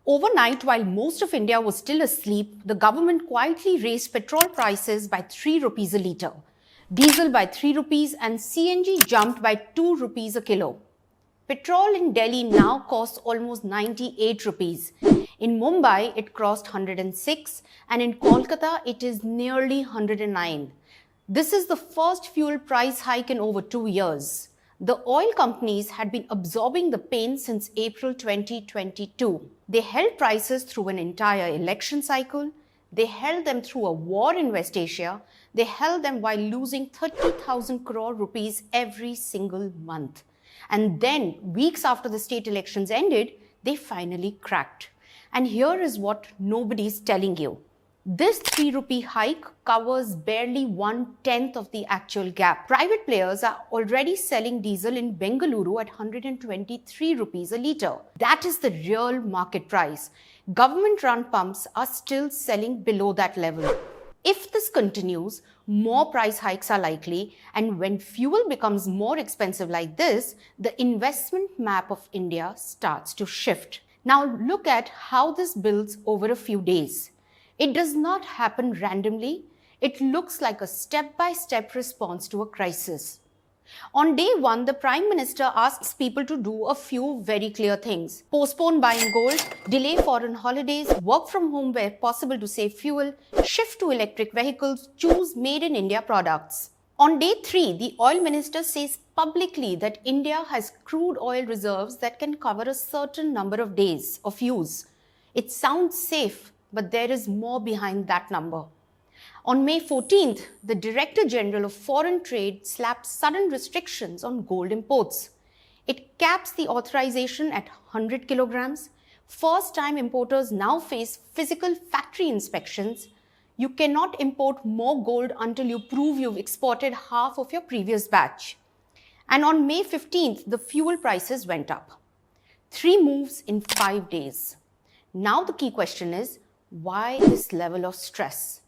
Overnight, while most of India was still asleep, the government quietly raised petrol prices by 3 rupees a litre, diesel by 3 rupees and CNG jumped by 2 rupees a kilo. Petrol in Delhi now costs almost 98 rupees. In Mumbai, it crossed 106 and in Kolkata, it is nearly 109. This is the first fuel price hike in over 2 years. The oil companies had been absorbing the pain since April 2022. They held prices through an entire election cycle. They held them through a war in West Asia. They held them while losing 30,000 crore rupees every single month. And then, weeks after the state elections ended, they finally cracked. And here is what nobody's telling you. This 3 rupee hike covers barely 1/10 of the actual gap. Private players are already selling diesel in Bengaluru at 123 rupees a litre. That is the real market price. Government-run pumps are still selling below that level. If this continues, more price hikes are likely, and when fuel becomes more expensive like this, the investment map of India starts to shift. Now look at how this builds over a few days. It does not happen randomly. It looks like a step-by-step response to a crisis. On day 1, the Prime Minister asks people to do a few very clear things. Postpone buying gold, delay foreign holidays, work from home where possible to save fuel, shift to electric vehicles, choose made in India products. On day 3, the oil minister says publicly that India has crude oil reserves that can cover a certain number of days of use. It sounds safe, but there is more behind that number. On May 14th, the Director General of Foreign Trade slapped sudden restrictions on gold imports. It caps the authorization at 100 kilograms. First-time importers now face physical factory inspections. You cannot import more gold until you prove you've exported half of your previous batch. And on May 15th, the fuel prices went up. 3 moves in 5 days. Now the key question is, why this level of stress?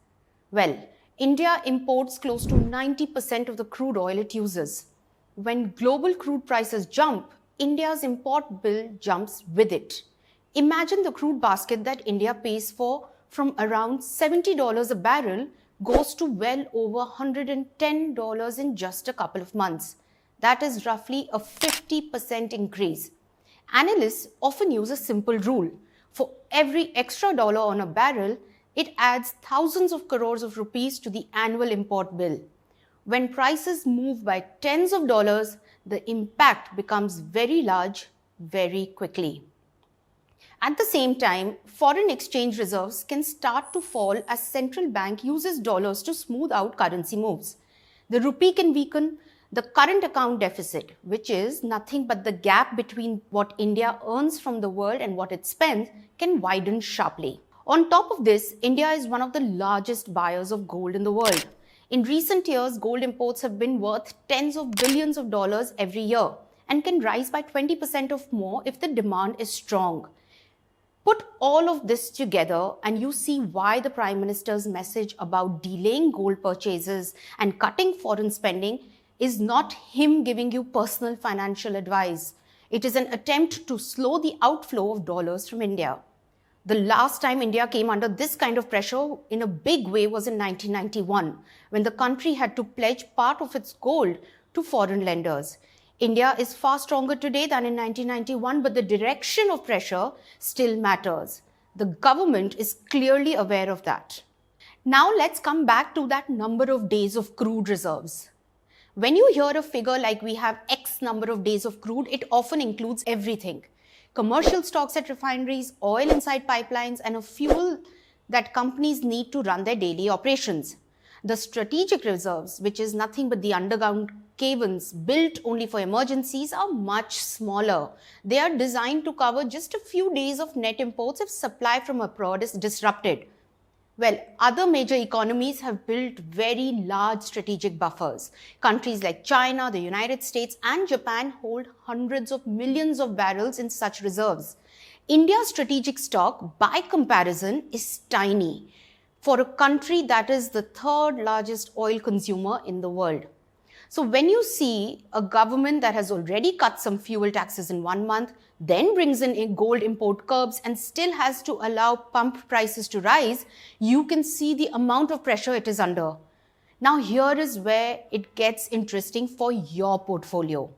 Well, India imports close to 90% of the crude oil it uses. When global crude prices jump, India's import bill jumps with it. Imagine the crude basket that India pays for from around $70 a barrel goes to well over $110 in just a couple of months. That is roughly a 50% increase. Analysts often use a simple rule. For every extra dollar on a barrel, it adds thousands of crores of rupees to the annual import bill. When prices move by tens of dollars, the impact becomes very large very quickly. At the same time, foreign exchange reserves can start to fall as central bank uses dollars to smooth out currency moves. The rupee can weaken. The current account deficit, which is nothing but the gap between what India earns from the world and what it spends, can widen sharply. On top of this, India is one of the largest buyers of gold in the world. In recent years, gold imports have been worth tens of billions of dollars every year and can rise by 20% or more if the demand is strong. Put all of this together and you see why the Prime Minister's message about delaying gold purchases and cutting foreign spending is not him giving you personal financial advice. It is an attempt to slow the outflow of dollars from India. The last time India came under this kind of pressure in a big way was in 1991, when the country had to pledge part of its gold to foreign lenders. India is far stronger today than in 1991, but the direction of pressure still matters. The government is clearly aware of that. Now let's come back to that number of days of crude reserves. When you hear a figure like we have X number of days of crude, it often includes everything. Commercial stocks at refineries, oil inside pipelines, and a fuel that companies need to run their daily operations. The strategic reserves, which is nothing but the underground caverns built only for emergencies, are much smaller. They are designed to cover just a few days of net imports if supply from abroad is disrupted. Well, other major economies have built very large strategic buffers. Countries like China, the United States, and Japan hold hundreds of millions of barrels in such reserves. India's strategic stock, by comparison, is tiny for a country that is the third largest oil consumer in the world. So when you see a government that has already cut some fuel taxes in 1 month, then brings in gold import curbs and still has to allow pump prices to rise, you can see the amount of pressure it is under. Now here is where it gets interesting for your portfolio.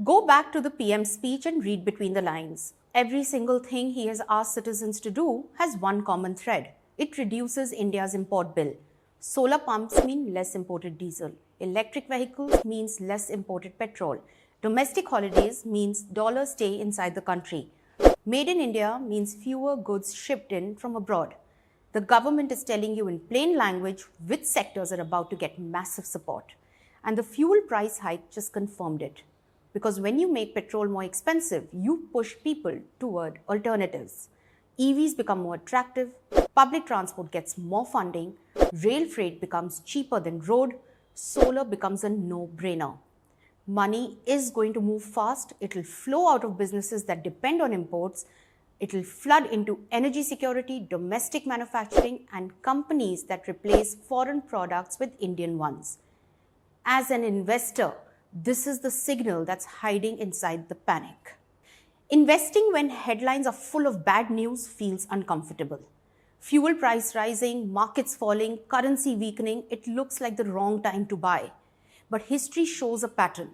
Go back to the PM's speech and read between the lines. Every single thing he has asked citizens to do has one common thread. It reduces India's import bill. Solar pumps mean less imported diesel. Electric vehicles means less imported petrol. Domestic holidays means dollars stay inside the country. Made in India means fewer goods shipped in from abroad. The government is telling you in plain language which sectors are about to get massive support. And the fuel price hike just confirmed it. Because when you make petrol more expensive, you push people toward alternatives. EVs become more attractive, public transport gets more funding, rail freight becomes cheaper than road, solar becomes a no-brainer. Money is going to move fast. It will flow out of businesses that depend on imports. It will flood into energy security, domestic manufacturing, and companies that replace foreign products with Indian ones. As an investor, this is the signal that's hiding inside the panic. Investing when headlines are full of bad news feels uncomfortable. Fuel price rising, markets falling, currency weakening, it looks like the wrong time to buy. But history shows a pattern.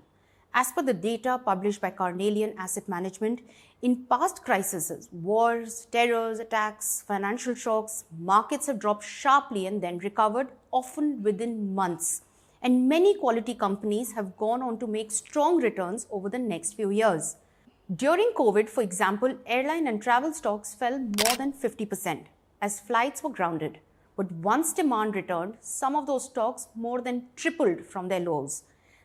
As per the data published by Carnelian Asset Management, in past crises, wars, terrors, attacks, financial shocks, markets have dropped sharply and then recovered, often within months. And many quality companies have gone on to make strong returns over the next few years. During COVID, for example, airline and travel stocks fell more than 50% as flights were grounded. But once demand returned, some of those stocks more than tripled from their lows.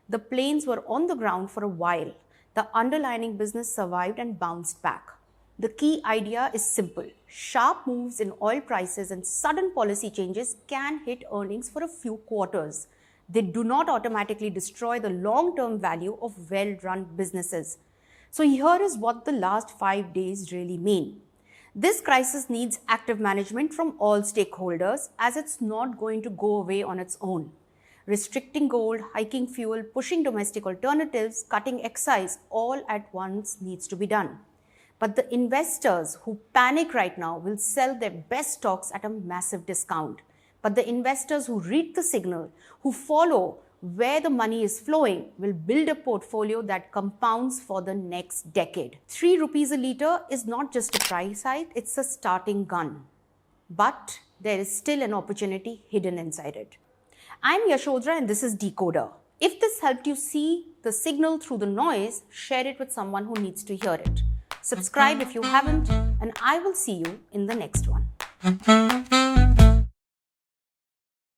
The planes were on the ground for a while. The underlying business survived and bounced back. The key idea is simple. Sharp moves in oil prices and sudden policy changes can hit earnings for a few quarters. They do not automatically destroy the long-term value of well-run businesses. So here is what the last 5 days really mean. This crisis needs active management from all stakeholders as it's not going to go away on its own. Restricting gold, hiking fuel, pushing domestic alternatives, cutting excise all at once needs to be done. But the investors who panic right now will sell their best stocks at a massive discount. But the investors who read the signal, who follow where the money is flowing, will build a portfolio that compounds for the next decade. 3 rupees a litre is not just a price hike, it's a starting gun. But there is still an opportunity hidden inside it. I'm Yashodhara and this is DeKoder. If this helped you see the signal through the noise, share it with someone who needs to hear it. Subscribe if you haven't, and I will see you in the next one.